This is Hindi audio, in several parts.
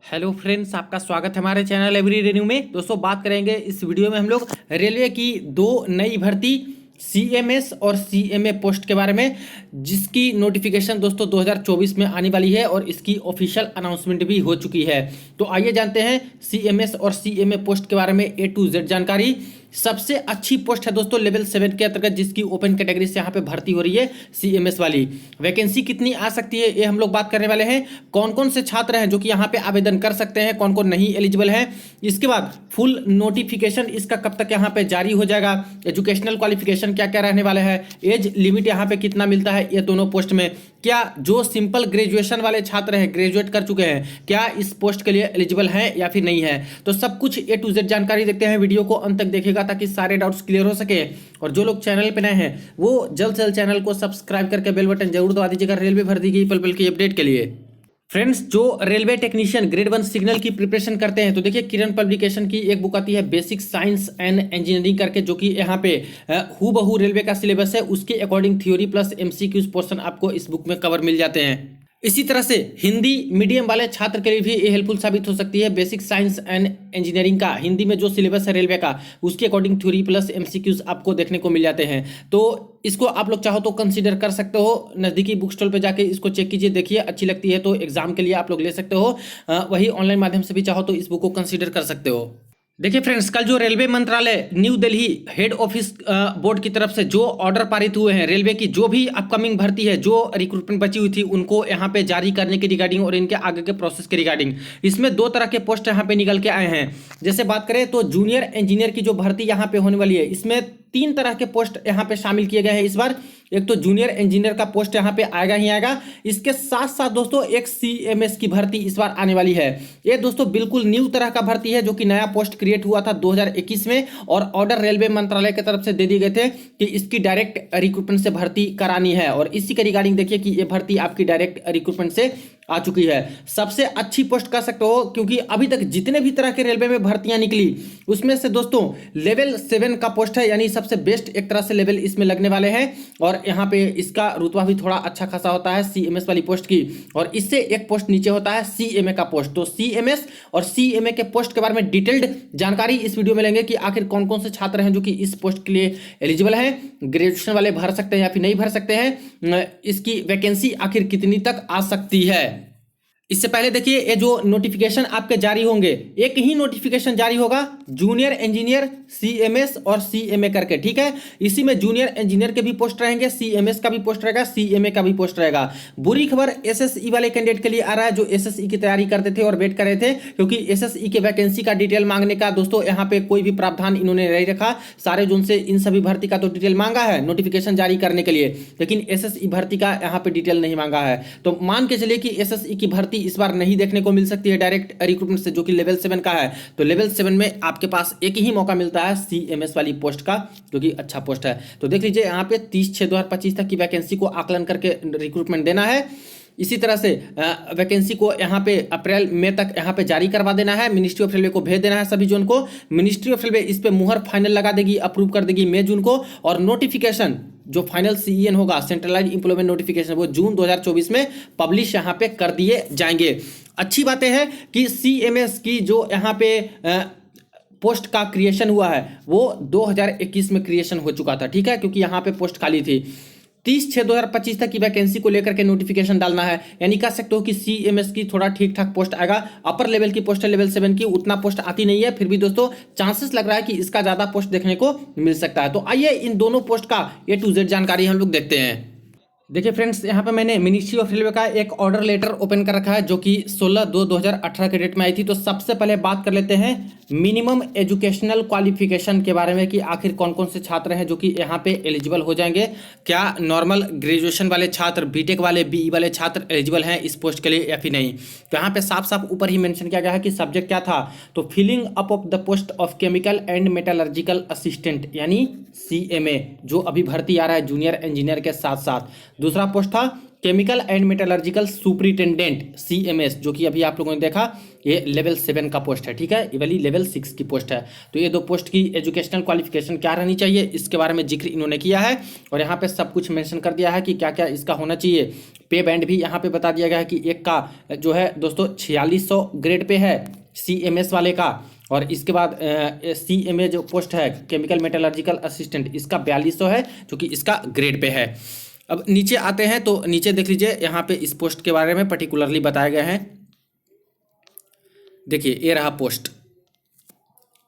हेलो फ्रेंड्स, आपका स्वागत है हमारे चैनल एवरी रिन्यू में। दोस्तों, बात करेंगे इस वीडियो में हम लोग रेलवे की दो नई भर्ती सीएमएस और सीएमए पोस्ट के बारे में, जिसकी नोटिफिकेशन दोस्तों 2024 में आने वाली है और इसकी ऑफिशियल अनाउंसमेंट भी हो चुकी है। तो आइए जानते हैं सीएमएस और सीएमए पोस्ट के बारे में ए टू जेड जानकारी। सबसे अच्छी पोस्ट है दोस्तों लेवल 7 के अंतर्गत, जिसकी ओपन कैटेगरी से यहाँ पे भर्ती हो रही है सीएमएस वाली। वैकेंसी कितनी आ सकती है ये हम लोग बात करने वाले हैं। कौन कौन से छात्र हैं जो कि यहाँ पे आवेदन कर सकते हैं, कौन कौन नहीं एलिजिबल है। इसके बाद फुल नोटिफिकेशन इसका कब तक यहाँ पे जारी हो जाएगा, एजुकेशनल क्वालिफिकेशन क्या क्या रहने वाला है, एज लिमिट यहाँ पे कितना मिलता है ये दोनों पोस्ट में, क्या जो सिंपल ग्रेजुएशन वाले छात्र हैं, ग्रेजुएट कर चुके हैं, क्या इस पोस्ट के लिए एलिजिबल हैं या फिर नहीं है। तो सब कुछ ए टू जेड जानकारी देखते हैं। वीडियो को अंत तक देखिएगा ताकि सारे डाउट्स क्लियर हो सके। और जो लोग चैनल पे नए हैं वो जल्द से जल्द चैनल को सब्सक्राइब करके बेल बटन जरूर दबा दीजिएगा रेलवे भर्ती की पल पल की अपडेट के लिए। फ्रेंड्स, जो रेलवे टेक्नीशियन ग्रेड 1 सिग्नल की प्रिपरेशन करते हैं, तो देखिए किरण पब्लिकेशन की एक बुक आती है बेसिक साइंस एंड इंजीनियरिंग करके, जो कि यहाँ पे हूबहू रेलवे का सिलेबस है, उसके according theory plus MCQs portion आपको इस बुक में कवर मिल जाते हैं। इसी तरह से हिंदी मीडियम वाले छात्र के लिए भी ये हेल्पफुल साबित हो सकती है। बेसिक साइंस एंड इंजीनियरिंग का हिंदी में जो सिलेबस है रेलवे का, उसके अकॉर्डिंग थ्योरी प्लस एमसीक्यूज आपको देखने को मिल जाते हैं। तो इसको आप लोग चाहो तो कंसीडर कर सकते हो। नज़दीकी बुक स्टॉल पे जाके इसको चेक कीजिए, देखिए अच्छी लगती है तो एग्जाम के लिए आप लोग ले सकते हो। वही ऑनलाइन माध्यम से भी चाहो तो इस बुक को कंसीडर कर सकते हो। देखिए फ्रेंड्स, कल जो रेलवे मंत्रालय new Delhi head office board की तरफ से जो ऑर्डर पारित हुए हैं, रेलवे की जो भी अपकमिंग भर्ती है, जो रिक्रूटमेंट बची हुई थी, उनको यहाँ पे जारी करने के रिगार्डिंग और इनके आगे के प्रोसेस के रिगार्डिंग, इसमें दो तरह के पोस्ट यहाँ पे निकल के आए हैं। जैसे बात करें तो जूनियर इंजीनियर की जो भर्ती यहाँ पे होने वाली है, इसमें 3 तरह के पोस्ट यहाँ पे शामिल किए गए हैं इस बार। एक तो जूनियर इंजीनियर का पोस्ट यहाँ पे आएगा ही आएगा। इसके साथ साथ दोस्तों एक सीएमएस की भर्ती इस बार आने वाली है। ये दोस्तों बिल्कुल न्यू तरह का भर्ती है, जो कि नया पोस्ट क्रिएट हुआ था 2021 में, और ऑर्डर रेलवे मंत्रालय की तरफ से दे दिए गए थे कि इसकी डायरेक्ट रिक्रूटमेंट से भर्ती करानी है। और इसी के रिगार्डिंग देखिए कि ये भर्ती आपकी डायरेक्ट रिक्रूटमेंट से आ चुकी है। सबसे अच्छी पोस्ट कह सकते हो, क्योंकि अभी तक जितने भी तरह के रेलवे में भर्तियां निकली, उसमें से दोस्तों लेवल 7 का पोस्ट है, यानी सबसे बेस्ट एक तरह से लेवल इसमें लगने वाले हैं। और यहाँ पे इसका रुतबा भी थोड़ा अच्छा खासा होता है सीएमएस वाली पोस्ट की, और इससे एक पोस्ट नीचे होता है सीएमए का पोस्ट। तो सीएमएस और सीएमए के पोस्ट के बारे में डिटेल्ड जानकारी इस वीडियो में लेंगे कि आखिर कौन कौन से छात्र हैं जो कि इस पोस्ट के लिए एलिजिबल हैं, ग्रेजुएशन वाले भर सकते हैं या फिर नहीं भर सकते हैं, इसकी वैकेंसी आखिर कितनी तक आ सकती है। इससे पहले देखिए, ये जो नोटिफिकेशन आपके जारी होंगे, एक ही नोटिफिकेशन जारी होगा जूनियर इंजीनियर, सीएमएस और सीएमए करके, ठीक है। इसी में जूनियर इंजीनियर के भी पोस्ट रहेंगे, सीएमएस का भी पोस्ट रहेगा, सीएमए का भी पोस्ट रहेगा। बुरी खबर एसएसई वाले कैंडिडेट के लिए आ रहा है जो एसएसई की तैयारी करते थे और वेट कर रहे थे, क्योंकि एसएसई के वैकेंसी का डिटेल मांगने का दोस्तों यहाँ पे कोई भी प्रावधान इन्होंने नहीं रखा। सारे जोन से इन सभी भर्ती का तो डिटेल मांगा है नोटिफिकेशन जारी करने के लिए, लेकिन एसएसई भर्ती का यहाँ पे डिटेल नहीं मांगा है। तो मान के चलिए कि एसएसई की भर्ती इस बार नहीं देखने को मिल सकती है डायरेक्ट रिक्रूटमेंट से, जो कि लेवल 7 का है। तो लेवल 7 में आपके पास एक ही मौका मिलता है सीएमएस वाली पोस्ट का, जो कि अच्छा पोस्ट है। तो देख लीजिए यहाँ पे 30/6/2025 तक की वैकेंसी को आकलन करके रिक्रूटमेंट देना है। इसी तरह से वैकेंसी को यहाँ पे अप्रैल मई तक यहाँ पे जारी करवा देना है, मिनिस्ट्री ऑफ रेलवे को भेज देना है सभी जोन को। मिनिस्ट्री ऑफ रेलवे इस पे मुहर फाइनल लगा देगी, अप्रूव कर देगी मई जून को, और नोटिफिकेशन जो फाइनल सीईएन होगा, सेंट्रलाइज्ड एम्प्लॉयमेंट नोटिफिकेशन, वो जून 2024 में पब्लिश यहाँ पे कर दिए जाएंगे। अच्छी बातें हैं कि सीएमएस की जो यहाँ पे पोस्ट का क्रिएशन हुआ है वो 2021 में क्रिएशन हो चुका था, ठीक है, क्योंकि यहाँ पे पोस्ट खाली थी। 30/6/2025 तक की वैकेंसी को लेकर के नोटिफिकेशन डालना है, यानी कह सकते हो कि सीएमएस की थोड़ा ठीक ठाक पोस्ट आएगा। अपर लेवल की पोस्ट है लेवल 7 की, उतना पोस्ट आती नहीं है, फिर भी दोस्तों चांसेस लग रहा है कि इसका ज्यादा पोस्ट देखने को मिल सकता है। तो आइए इन दोनों पोस्ट का ए टू जेड जानकारी हम लोग देखते हैं। देखिए फ्रेंड्स, यहाँ पे मैंने मिनिस्ट्री ऑफ रेलवे का एक ऑर्डर लेटर ओपन कर रखा है, जो कि 16/2/2018 के डेट में आई थी। तो सबसे पहले बात कर लेते हैं मिनिमम एजुकेशनल क्वालिफिकेशन के बारे में कि आखिर कौन कौन से छात्र हैं जो कि यहाँ पे एलिजिबल हो जाएंगे। क्या नॉर्मल ग्रेजुएशन वाले छात्र, बीटेक वाले, बीई वाले छात्र एलिजिबल हैं इस पोस्ट के लिए या फिर नहीं। तो यहाँ पे साफ साफ ऊपर ही मेंशन किया गया है कि सब्जेक्ट क्या था, तो filling up of the post of chemical and metallurgical assistant, यानी सीएमए, जो अभी भर्ती आ रहा है जूनियर इंजीनियर के साथ साथ। दूसरा पोस्ट था chemical and metallurgical superintendent CMS, जो कि अभी आप लोगों ने देखा ये लेवल 7 का पोस्ट है, ठीक है, ये वाली लेवल 6 की पोस्ट है। तो ये दो पोस्ट की एजुकेशनल क्वालिफिकेशन क्या रहनी चाहिए, इसके बारे में जिक्र इन्होंने किया है और यहाँ पे सब कुछ मेंशन कर दिया है कि क्या क्या इसका होना चाहिए। पे बैंड भी यहाँ पे बता दिया गया है कि एक का जो है दोस्तों 4600 ग्रेड पे है CMS वाले का, और इसके बाद CMA जो पोस्ट है केमिकल मेटलर्जिकल असिस्टेंट, इसका 4200 है जो कि इसका ग्रेड पे है। अब नीचे आते हैं तो नीचे देख लीजिए, यहाँ पे इस पोस्ट के बारे में पर्टिकुलरली बताया गया है। देखिए ये रहा पोस्ट,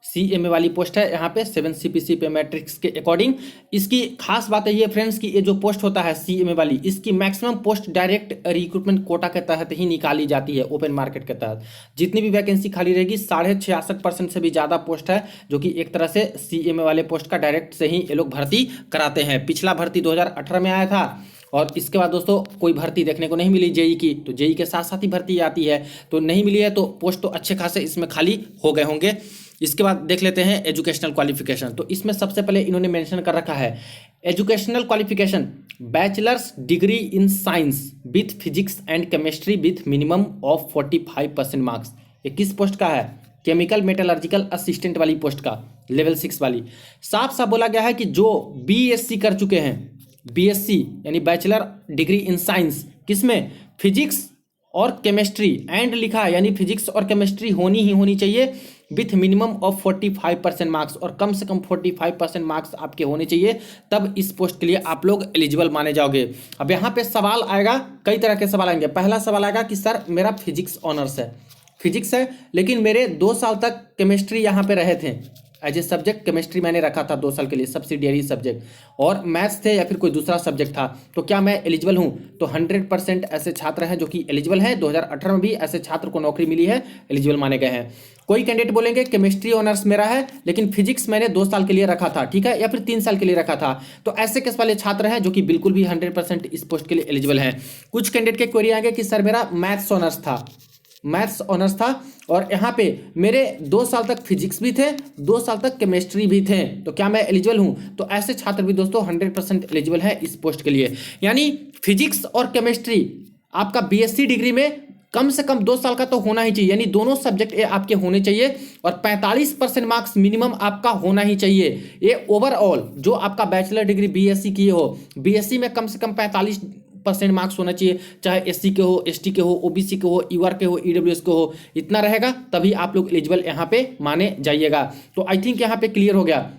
CMA वाली पोस्ट है यहाँ पे 7 CPC पे मैट्रिक्स के अकॉर्डिंग। इसकी खास बात है ये फ्रेंड्स कि ये जो पोस्ट होता है CMA वाली, इसकी maximum post direct recruitment quota के तहत ही निकाली जाती है, ओपन मार्केट के तहत। जितनी भी वैकेंसी खाली रहेगी 66.5% से भी ज़्यादा पोस्ट है, जो कि एक तरह से CMA वाले पोस्ट का डायरेक्ट से ही ये लोग भर्ती कराते हैं। पिछला भर्ती 2018 में आया था और इसके बाद दोस्तों कोई भर्ती देखने को नहीं मिली जेई की, तो जेई के साथ साथ ही भर्ती आती है, तो नहीं मिली है तो पोस्ट तो अच्छे खासे इसमें खाली हो गए होंगे। इसके बाद देख लेते हैं एजुकेशनल क्वालिफिकेशन। तो इसमें सबसे पहले इन्होंने मेंशन कर रखा है educational qualification bachelors degree in science with physics and chemistry with minimum of 45% marks. ये किस पोस्ट का है? केमिकल मेटलर्जिकल असिस्टेंट वाली पोस्ट का, लेवल 6 वाली। साफ साफ बोला गया है कि जो BSc कर चुके हैं, BSc यानी बैचलर डिग्री इन साइंस, किसमें? फिजिक्स और केमिस्ट्री, एंड लिखा है यानी फिजिक्स और केमिस्ट्री होनी ही होनी चाहिए विथ मिनिमम ऑफ 45% मार्क्स, और कम से कम 45% मार्क्स आपके होने चाहिए, तब इस पोस्ट के लिए आप लोग एलिजिबल माने जाओगे। अब यहाँ पे सवाल आएगा, कई तरह के सवाल आएंगे। पहला सवाल आएगा कि सर मेरा फिजिक्स ऑनर्स है, फिजिक्स है, लेकिन मेरे 2 साल तक केमिस्ट्री यहाँ पे रहे थे, एज ए सब्जेक्ट केमिस्ट्री मैंने रखा था 2 साल के लिए सब्सिडियरी सब्जेक्ट, और मैथ्स थे या फिर कोई दूसरा सब्जेक्ट था, तो क्या मैं एलिजिबल हूँ? तो 100% ऐसे छात्र हैं जो कि एलिजिबल हैं। 2018 में भी ऐसे छात्र को नौकरी मिली है, एलिजिबल माने गए हैं। कोई कैंडिडेट बोलेंगे केमिस्ट्री ऑनर्स मेरा है लेकिन फिजिक्स मैंने 2 साल के लिए रखा था, ठीक है, या फिर 3 साल के लिए रखा था, तो ऐसे केस वाले छात्र हैं जो कि बिल्कुल भी 100% इस पोस्ट के लिए एलिजिबल हैं। कुछ कैंडिडेट के क्वेरी आएंगे कि सर मेरा मैथ्स ऑनर्स था, मैथ्स ऑनर्स था और यहाँ पे मेरे 2 साल तक फिजिक्स भी थे, 2 साल तक केमिस्ट्री भी थे, तो क्या मैं एलिजिबल हूँ? तो ऐसे छात्र भी दोस्तों 100% एलिजिबल है इस पोस्ट के लिए। यानी फिजिक्स और केमिस्ट्री आपका BSc डिग्री में कम से कम 2 साल का तो होना ही चाहिए, यानी दोनों सब्जेक्ट ये आपके होने चाहिए, और 45% मार्क्स मिनिमम आपका होना ही चाहिए। ये ओवरऑल जो आपका बैचलर डिग्री BSc किए हो, BSc में कम से कम 45% मार्क्स होना चाहिए, चाहे SC के हो, ST के हो, OBC के हो, UR के हो, EWS के हो, इतना रहेगा तभी आप लोग एलिजिबल यहाँ पे माने जाइएगा। तो आई थिंक यहाँ पे क्लियर हो गया।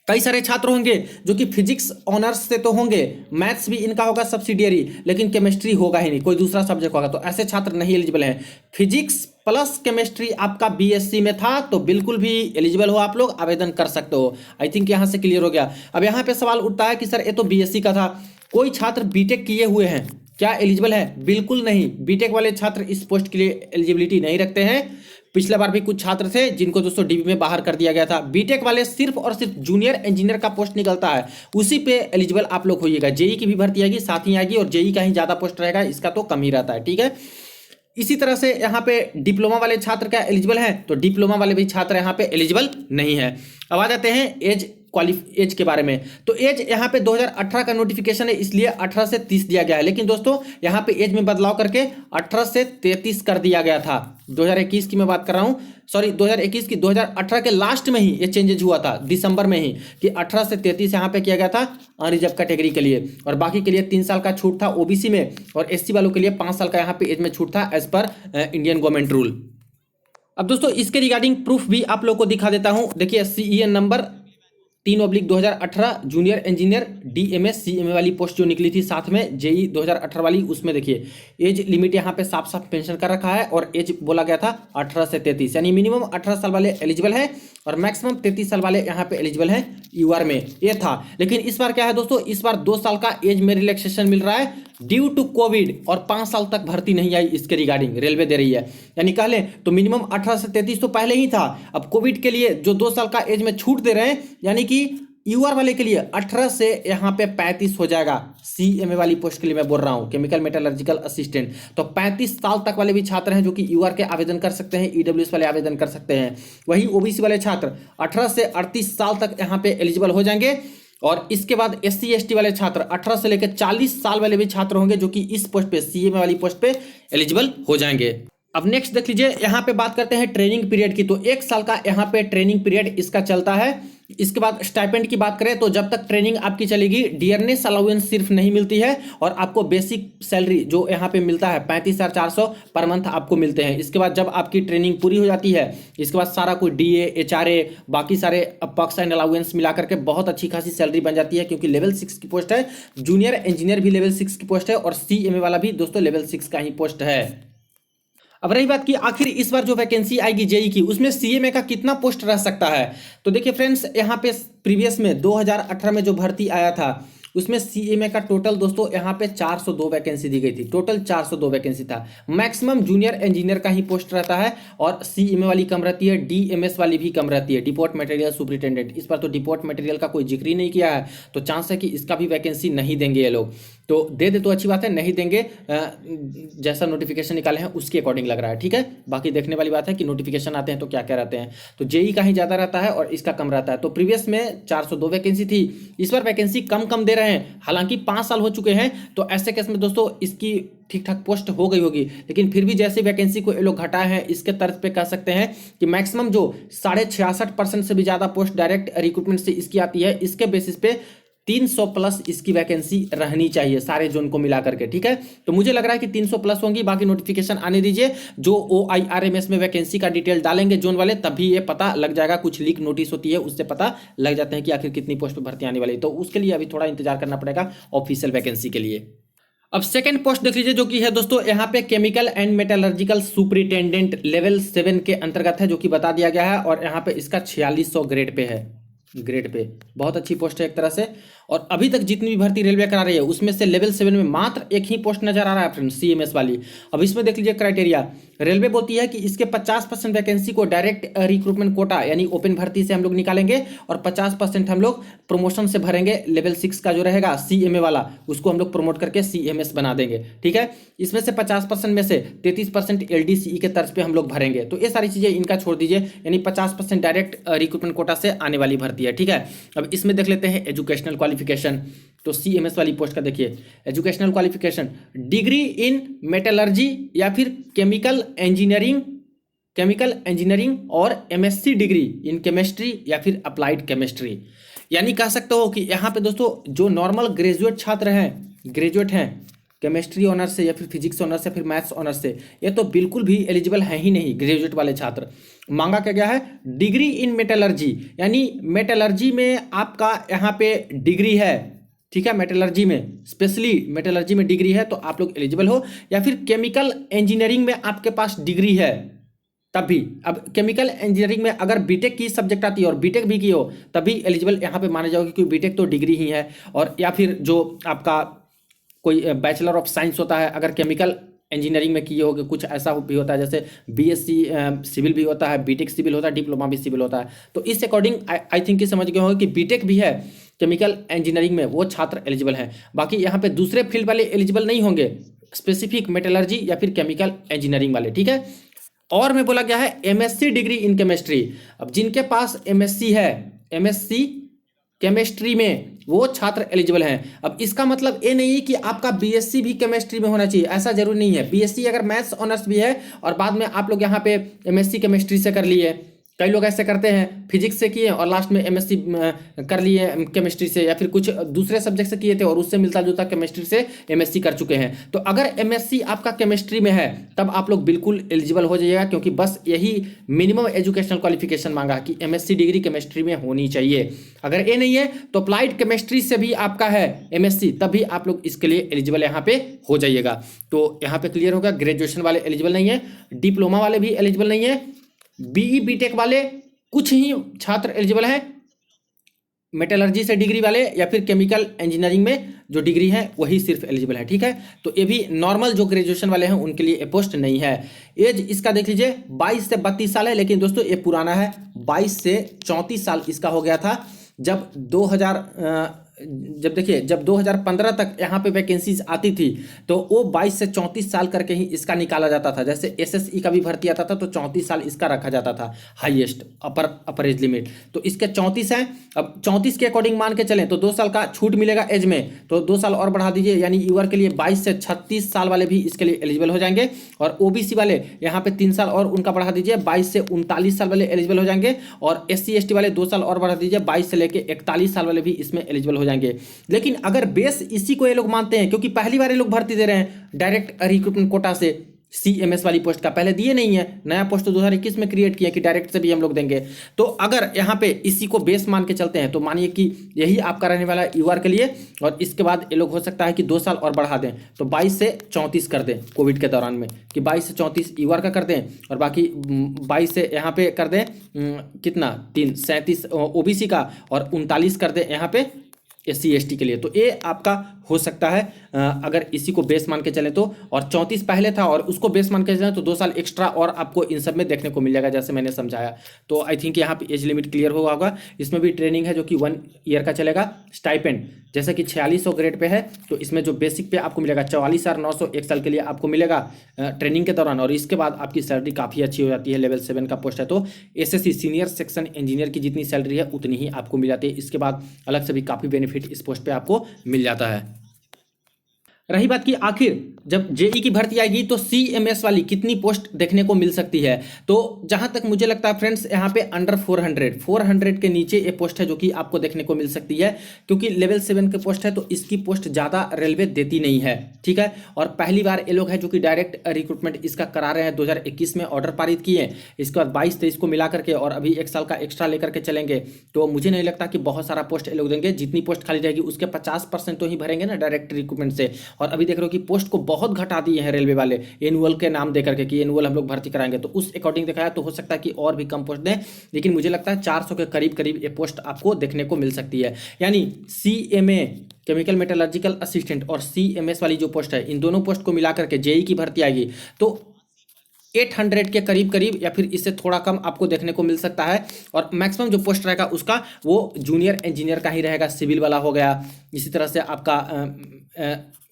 कई सारे छात्र होंगे जो कि फिजिक्स ऑनर्स से तो होंगे, मैथ्स भी इनका होगा सब्सिडियरी, लेकिन केमिस्ट्री होगा ही नहीं, कोई दूसरा सब्जेक्ट होगा, तो ऐसे छात्र नहीं एलिजिबल हैं। फिजिक्स प्लस केमिस्ट्री आपका BSc में था तो बिल्कुल भी एलिजिबल हो, आप लोग आवेदन कर सकते हो। आई थिंक यहाँ से क्लियर हो गया। अब यहाँ पे सवाल उठता है कि सर ये तो BSc का था, कोई छात्र बीटेक किए हुए हैं, क्या एलिजिबल है? बिल्कुल नहीं, बीटेक वाले छात्र इस पोस्ट के लिए एलिजिबिलिटी नहीं रखते हैं। पिछले बार भी कुछ छात्र थे जिनको दोस्तों DB में बाहर कर दिया गया था। बीटेक वाले सिर्फ और सिर्फ जूनियर इंजीनियर का पोस्ट निकलता है, उसी पे एलिजिबल आप लोग होइएगा। जेई की भी भर्ती आएगी, साथ ही आएगी, और जेई का ही ज्यादा पोस्ट रहेगा, इसका तो कम ही रहता है, ठीक है। इसी तरह से यहाँ पे डिप्लोमा वाले छात्र क्या एलिजिबल हैं? तो डिप्लोमा वाले भी छात्र यहाँ पे एलिजिबल नहीं है। अब आ जाते हैं एज के बारे में। तो एज यहाँ पे 2018 का नोटिफिकेशन है, इसलिए 18 से 30 दिया गया है, लेकिन दोस्तों यहाँ पे एज में बदलाव करके 18 से 33 कर दिया गया था। 2021 की मैं बात कर रहा हूँ, सॉरी 2021 की, 2018 के लास्ट में ही ये चेंजेज हुआ था, दिसंबर में ही, कि 18 से 33 यहाँ पे किया गया था अनरिजर्व कैटेगरी के लिए, और बाकी के लिए 3 साल का छूट था OBC में, और SC वालों के लिए 5 साल का यहाँ पे एज में छूट था as per Indian government rule. अब दोस्तों इसके रिगार्डिंग प्रूफ भी आप लोग को दिखा देता हूँ। देखिए CEN number 3/2018 junior engineer DMS CMA वाली पोस्ट जो निकली थी, साथ में JEE 2018 वाली, उसमें देखिए एज लिमिट यहाँ पे साफ साफ मेंशन कर रखा है, और एज बोला गया था 18 से 33, यानी मिनिमम 18 साल वाले एलिजिबल है और मैक्सिमम 33 साल वाले यहाँ पे एलिजिबल है UR में, ये था। लेकिन इस बार क्या है दोस्तों, इस बार 2 साल का एज में रिलैक्सेशन मिल रहा है ड्यू टू कोविड, और 5 साल तक भर्ती नहीं आई इसके रिगार्डिंग, रेलवे दे रही है। यानी कह लें तो मिनिमम 18 से 33 तो पहले ही था, अब कोविड के लिए जो 2 साल का एज में छूट दे रहे हैं, यानी कि UR वाले के लिए 18 से यहाँ पे 35 हो जाएगा। CMA वाली पोस्ट के लिए मैं बोल रहा हूँ, केमिकल मेटलर्जिकल असिस्टेंट, तो 35 साल तक वाले भी छात्र हैं जो कि UR के आवेदन कर सकते हैं, EWS वाले आवेदन कर सकते हैं। वहीं OBC वाले छात्र 18 से 38 साल तक यहाँ पे एलिजिबल हो जाएंगे, और इसके बाद SC ST वाले छात्र 18 से लेकर 40 साल वाले भी छात्र होंगे जो कि इस पोस्ट पे CMA वाली पोस्ट पे एलिजिबल हो जाएंगे। अब नेक्स्ट देख लीजिए, यहाँ पे बात करते हैं ट्रेनिंग पीरियड की। तो 1 साल का यहाँ पे ट्रेनिंग पीरियड इसका चलता है। इसके बाद स्टाइपेंड की बात करें तो जब तक ट्रेनिंग आपकी चलेगी डियरनेस अलाउंस सिर्फ नहीं मिलती है और आपको बेसिक सैलरी जो यहाँ पे मिलता है 35,400 पर मंथ आपको मिलते हैं। इसके बाद जब आपकी ट्रेनिंग पूरी हो जाती है, इसके बाद सारा कोई DA HRA बाकी सारे पक्स एंड अलाउंस मिला करके बहुत अच्छी खासी सैलरी बन जाती है, क्योंकि लेवल 6 की पोस्ट है। जूनियर इंजीनियर भी लेवल 6 की पोस्ट है और CMA वाला भी दोस्तों लेवल 6 का ही पोस्ट है। अब रही बात कि आखिर इस बार जो वैकेंसी आएगी JEE की, उसमें CMA का कितना पोस्ट रह सकता है। तो देखिए फ्रेंड्स, यहाँ पे प्रीवियस में 2018 में जो भर्ती आया था उसमें CMA का टोटल दोस्तों यहाँ पे 402 वैकेंसी दी गई थी। टोटल 402 वैकेंसी था। मैक्सिमम जूनियर इंजीनियर का ही पोस्ट रहता है और CMA वाली कम रहती है, DMS वाली भी कम रहती है, डिपोर्ट मटेरियल सुपरिटेंडेंट। इस पर तो डिपोर्ट मटेरियल का कोई जिक्र ही नहीं किया है, तो चांस है कि इसका भी वैकेंसी नहीं देंगे ये लोग। तो दे दे तो अच्छी बात है, नहीं देंगे जैसा नोटिफिकेशन निकाले हैं उसके अकॉर्डिंग लग रहा है। ठीक है, बाकी देखने वाली बात है कि नोटिफिकेशन आते हैं तो क्या क्या रहते हैं। तो JEE का ही ज़्यादा रहता है और इसका कम रहता है। तो प्रीवियस में 402 वैकेंसी थी, इस बार वैकेंसी कम कम दे रहे हैं। हालांकि 5 साल हो चुके हैं, तो ऐसे केस में दोस्तों इसकी ठीक ठाक पोस्ट हो गई होगी, लेकिन फिर भी जैसे वैकेंसी को ये लोग घटाए हैं, इसके तर्ज पे कह सकते हैं कि मैक्सिमम जो 66.5% से भी ज़्यादा पोस्ट डायरेक्ट रिक्रूटमेंट से इसकी आती है, इसके बेसिस पे 300 प्लस इसकी वैकेंसी रहनी चाहिए सारे जोन को मिला करके। ठीक है, तो मुझे लग रहा है कि 300 प्लस होंगी। बाकी नोटिफिकेशन आने दीजिए, जो OIRMS में वैकेंसी का डिटेल डालेंगे जोन वाले, तभी ये पता लग जाएगा। कुछ लीक नोटिस होती है, उससे पता लग जाते हैं कि आखिर कितनी पोस्ट पर भर्ती आने वाली है। तो उसके लिए अभी थोड़ा इंतजार करना पड़ेगा ऑफिशियल वैकेंसी के लिए। अब सेकंड पोस्ट देख लीजिए, जो कि है दोस्तों यहाँ पे chemical and metallurgical superintendent level 7 के अंतर्गत है, जो कि बता दिया गया है। और यहाँ पे इसका 4600 ग्रेड पे है। ग्रेड पे बहुत अच्छी पोस्ट है एक तरह से। और अभी तक जितनी भी भर्ती रेलवे करा रही है उसमें से लेवल 7 में मात्र एक ही पोस्ट नजर आ रहा है फ्रेंड्स, CMS वाली। अब इसमें देख लीजिए क्राइटेरिया, रेलवे बोलती है कि इसके 50% वैकेंसी को डायरेक्ट रिक्रूटमेंट कोटा यानी ओपन भर्ती से हम लोग निकालेंगे और 50% हम लोग प्रमोशन से भरेंगे। लेवल 6 का जो रहेगा CMA वाला, उसको हम लोग प्रमोट करके CMS बना देंगे। ठीक है, इसमें से 50% में से 33% LDCE के तर्ज पे हम लोग भरेंगे। तो ये सारी चीजें इनका छोड़ दीजिए, यानी 50% डायरेक्ट रिक्रूटमेंट कोटा से आने वाली भर्ती है। ठीक है, अब इसमें देख लेते हैं एजुकेशनल क्वालिफिकेशन। तो CMS वाली पोस्ट का देखिए educational qualification, degree in metallurgy या फिर केमिकल इंजीनियरिंग और MSc डिग्री इन केमिस्ट्री या फिर अप्लाइड केमिस्ट्री। यानी कह सकते हो कि यहाँ पे दोस्तों जो नॉर्मल ग्रेजुएट छात्र हैं, ग्रेजुएट हैं केमिस्ट्री ऑनर्स से या फिर फिजिक्स ऑनर्स से, फिर मैथ्स ऑनर्स से, ये तो बिल्कुल भी एलिजिबल है ही नहीं ग्रेजुएट वाले छात्र। मांगा क्या गया है, डिग्री इन मेटलर्जी, यानी मेटलर्जी में आपका यहाँ पे डिग्री है। ठीक है, मेटलर्जी में, स्पेशली मेटलर्जी में डिग्री है तो आप लोग एलिजिबल हो, या फिर केमिकल इंजीनियरिंग में आपके पास डिग्री है तब भी। अब केमिकल इंजीनियरिंग में अगर बीटेक की सब्जेक्ट आती है और बीटेक भी की हो तभी एलिजिबल यहाँ पे माने जाओगे, क्योंकि बीटेक तो डिग्री ही है। और या फिर जो आपका कोई बैचलर ऑफ साइंस होता है, अगर केमिकल इंजीनियरिंग में किए होगे, कुछ ऐसा भी होता है जैसे BSc सिविल भी होता है, बीटेक सिविल होता है, डिप्लोमा भी सिविल होता है। तो इस अकॉर्डिंग आई थिंक कि समझ गए होंगे कि बीटेक भी है केमिकल इंजीनियरिंग में, वो छात्र एलिजिबल हैं। बाकी यहाँ पे दूसरे फील्ड वाले एलिजिबल नहीं होंगे, स्पेसिफिक मेटलर्जी या फिर केमिकल इंजीनियरिंग वाले। ठीक है, और में बोला गया है MSc डिग्री इन केमिस्ट्री। अब जिनके पास MSc है, MSc केमिस्ट्री में, वो छात्र एलिजिबल हैं। अब इसका मतलब ये नहीं कि आपका BSc भी केमिस्ट्री में होना चाहिए, ऐसा जरूरी नहीं है। BSc अगर मैथ्स ऑनर्स भी है और बाद में आप लोग यहाँ पे MSc केमिस्ट्री से कर लिए, कई लोग ऐसे करते हैं, फिजिक्स से किए और लास्ट में MSc कर लिए केमिस्ट्री से, या फिर कुछ दूसरे सब्जेक्ट से किए थे और उससे मिलता जुलता केमिस्ट्री से MSc कर चुके हैं। तो अगर MSc आपका केमिस्ट्री में है तब आप लोग बिल्कुल एलिजिबल हो जाइएगा, क्योंकि बस यही मिनिमम एजुकेशनल क्वालिफिकेशन मांगा कि MSc डिग्री केमिस्ट्री में होनी चाहिए। अगर ये नहीं है तो अप्लाइड केमिस्ट्री से भी आपका है MSc, तभी आप लोग इसके लिए एलिजिबल यहाँ पे हो जाइएगा। तो यहाँ पे क्लियर होगा, ग्रेजुएशन वाले एलिजिबल नहीं है, डिप्लोमा वाले भी एलिजिबल नहीं है, BE बीटेक वाले कुछ ही छात्र एलिजिबल हैं, मेटलर्जी से डिग्री वाले या फिर केमिकल इंजीनियरिंग में जो डिग्री है वही सिर्फ एलिजिबल है। ठीक है, तो ये भी नॉर्मल जो ग्रेजुएशन वाले हैं उनके लिए पोस्ट नहीं है। एज इसका देख लीजिए 22 से 32 साल है, लेकिन दोस्तों ये पुराना है, 22 से 34 साल इसका हो गया था जब जब देखिए जब 2015 तक यहाँ पे वैकेंसीज आती थी तो वो 22 से 34 साल करके ही इसका निकाला जाता था। जैसे एसएसई का भी भर्ती आता था तो 34 साल इसका रखा जाता था हाईएस्ट अपर एज लिमिट, तो इसके 34 हैं। अब 34 के अकॉर्डिंग मान के चलें तो 2 साल का छूट मिलेगा एज में, तो 2 साल और बढ़ा दीजिए, यानी यूआर के लिए 22 से 36 साल वाले भी इसके लिए एलिजिबल हो जाएंगे। और ओबीसी वाले यहाँ पे 3 साल और उनका बढ़ा दीजिए, 22 से 39 साल वाले एलिजिबल हो जाएंगे। और एससी एसटी वाले 2 साल और बढ़ा दीजिए, 22 से लेके 41 साल वाले भी इसमें एलिजिबल हो जाएंगे। लेकिन अगर बेस इसी को ये लोग मानते हैं, क्योंकि पहली बार ये लोग भर्ती दे रहे हैं डायरेक्ट रिक्रूटमेंट कोटा से सीएमएस वाली पोस्ट का, पहले दिए नहीं है, नया पोस्ट तो 2021 में क्रिएट किया कि डायरेक्ट से भी हम लोग देंगे। तो अगर यहाँ पे इसी को बेस मान के चलते हैं तो मानिए कि यही आपका रहने वाला है यूआर के लिए, और इसके बाद ये लोग हो सकता है कि 2 साल और बढ़ा दें, तो 22 से 34 कर दें कोविड के दौरान में, कि 22 से 34 यूआर का कर दें, और बाकी 22 से यहाँ पे कर दें कितना 37 ओबीसी का, और 39 कर दें यहाँ पे एससी एसटी के लिए। तो ये आपका हो सकता है अगर इसी को बेस मान के चले तो। और 34 पहले था और उसको बेस मान के चले तो 2 साल एक्स्ट्रा और आपको इन सब में देखने को मिल जाएगा, जैसे मैंने समझाया। तो आई थिंक यहाँ पे एज लिमिट क्लियर हुआ होगा। इसमें भी ट्रेनिंग है जो कि 1 ईयर का चलेगा। स्टाइपेंड जैसे कि 4600 ग्रेड पे है, तो इसमें जो बेसिक पे आपको मिलेगा 44,900 एक साल के लिए आपको मिलेगा ट्रेनिंग के दौरान, और इसके बाद आपकी सैलरी काफ़ी अच्छी हो जाती है। लेवल 7 का पोस्ट है तो एसएससी सीनियर सेक्शन इंजीनियर की जितनी सैलरी है उतनी ही आपको मिल जाती है। इसके बाद अलग से भी काफ़ी बेनिफिट इस पोस्ट पे आपको मिल जाता है। रही बात की आखिर जब जेई की भर्ती आएगी तो सीएमएस वाली कितनी पोस्ट देखने को मिल सकती है, तो जहां तक मुझे लगता है फ्रेंड्स यहाँ पे अंडर 400 के नीचे ये पोस्ट है जो कि आपको देखने को मिल सकती है, क्योंकि लेवल 7 के पोस्ट है तो इसकी पोस्ट ज़्यादा रेलवे देती नहीं है, ठीक है। और पहली बार ये लोग हैं जो कि डायरेक्ट रिक्रूटमेंट इसका करा रहे हैं। 2021 में ऑर्डर पारित किए, इसके बाद 22-23 को मिला करके और अभी 1 साल का एक्स्ट्रा लेकर के चलेंगे, तो मुझे नहीं लगता कि बहुत सारा पोस्ट ये लोग देंगे। जितनी पोस्ट खाली रहेगी उसके 50% तो ही भरेंगे ना डायरेक्ट रिक्रूटमेंट से। और अभी देख रहे हो कि पोस्ट को बहुत घटा दिए हैं रेलवे वाले एनुअल के नाम देकर के कि एनुअल हम लोग भर्ती कराएंगे, तो उस अकॉर्डिंग देखा है तो हो सकता है कि और भी कम पोस्ट दें, लेकिन मुझे लगता है 400 के करीब करीब ये पोस्ट आपको देखने को मिल सकती है। यानी सीएमए केमिकल मेटलर्जिकल असिस्टेंट और सीएमएस वाली जो पोस्ट है, इन दोनों पोस्ट को मिलाकर के जेई की भर्ती आएगी तो 800 के करीब करीब या फिर इससे थोड़ा कम आपको देखने को मिल सकता है। और मैक्सिमम जो पोस्ट रहेगा उसका वो जूनियर इंजीनियर का ही रहेगा। सिविल वाला हो गया, इसी तरह से आपका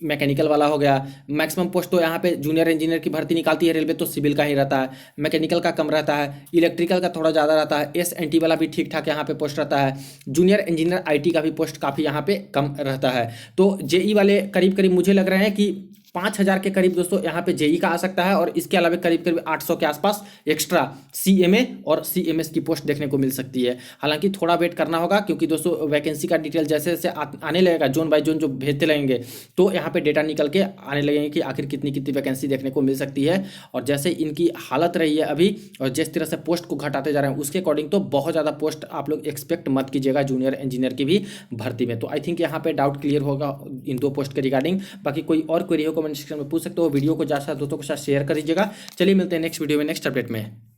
मैकेनिकल वाला हो गया। मैक्सिमम पोस्ट तो यहाँ पे जूनियर इंजीनियर की भर्ती निकालती है रेलवे तो सिविल का ही रहता है, मैकेनिकल का कम रहता है, इलेक्ट्रिकल का थोड़ा ज़्यादा रहता है, एसएनटी वाला भी ठीक ठाक यहाँ पे पोस्ट रहता है, जूनियर इंजीनियर आईटी का भी पोस्ट काफ़ी यहाँ पे कम रहता है। तो जेई वाले करीब करीब मुझे लग रहे हैं कि 5000 के करीब दोस्तों यहाँ पे जेई का आ सकता है, और इसके अलावा करीब करीब 800 के आसपास एक्स्ट्रा सीएमए और सीएमएस की पोस्ट देखने को मिल सकती है। हालांकि थोड़ा वेट करना होगा, क्योंकि दोस्तों वैकेंसी का डिटेल जैसे जैसे आने लगेगा, जोन बाय जोन जो भेजते रहेंगे तो यहाँ पे डेटा निकल के आने लगेंगे कि आखिर कितनी कितनी वैकेंसी देखने को मिल सकती है। और जैसे इनकी हालत रही है अभी और जिस तरह से पोस्ट को घटाते जा रहे हैं उसके अकॉर्डिंग तो बहुत ज़्यादा पोस्ट आप लोग एक्सपेक्ट मत कीजिएगा जूनियर इंजीनियर की भी भर्ती में। तो आई थिंक यहाँ पे डाउट क्लियर होगा इन 2 पोस्ट के रिगार्डिंग। बाकी कोई और क्वेरी हो कमेंट सेक्शन में पूछ सकते हो। वीडियो को ज़्यादा दोस्तों के साथ शेयर कर दीजिएगा। चलिए मिलते हैं नेक्स्ट वीडियो में नेक्स्ट अपडेट में।